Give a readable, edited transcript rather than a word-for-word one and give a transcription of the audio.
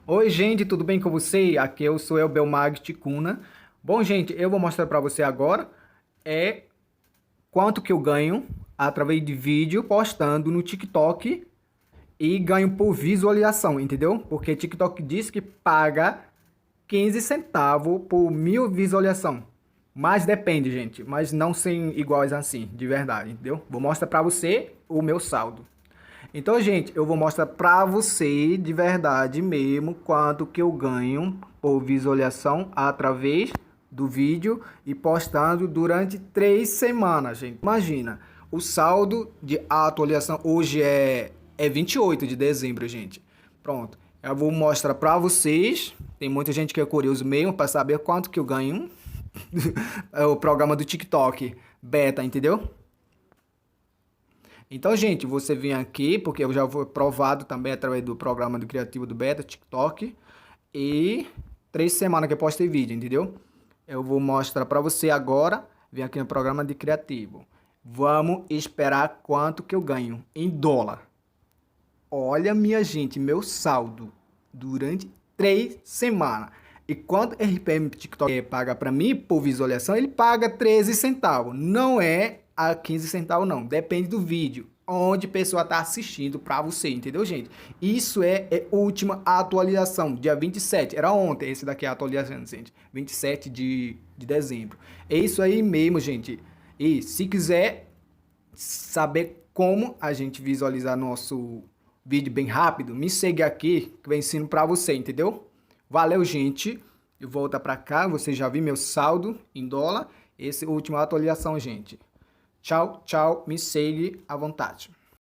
Oi, gente, tudo bem com você? Aqui eu sou Belmag Ticuna. Bom, gente, eu vou mostrar para você agora é quanto que eu ganho através de vídeo postando no TikTok e ganho por visualização, entendeu? Porque TikTok diz que paga 15 centavos por 1.000 visualização. Mas depende, gente, mas não são iguais assim, de verdade, entendeu? Vou mostrar para você o meu saldo. Então, gente, eu vou mostrar pra você de verdade mesmo quanto que eu ganho por visualização através do vídeo e postando durante 3 semanas, gente. Imagina, o saldo de atualização hoje é 28 de dezembro, gente. Pronto, eu vou mostrar pra vocês. Tem muita gente que é curioso mesmo para saber quanto que eu ganho. É o programa do TikTok beta, entendeu? Então, gente, você vem aqui, porque eu já vou provado também através do programa do Criativo do Beta, TikTok. E 3 semanas que eu postei vídeo, entendeu? Eu vou mostrar pra você agora. Vem aqui no programa de Criativo. Vamos esperar quanto que eu ganho em dólar. Olha, minha gente, meu saldo durante 3 semanas. E quanto RPM TikTok paga para mim por visualização, ele paga 13 centavos. Não é a 15 centavos, não. Depende do vídeo, onde a pessoa está assistindo para você, entendeu, gente? Isso é última atualização, dia 27. Era ontem, esse daqui é a atualização, gente. 27 de dezembro. É isso aí mesmo, gente. E se quiser saber como a gente visualizar nosso vídeo bem rápido, me segue aqui que eu ensino pra você, entendeu? Valeu, gente. E volta pra cá, você já viu meu saldo em dólar. Essa é a última atualização, gente. Tchau, tchau, me segue à vontade.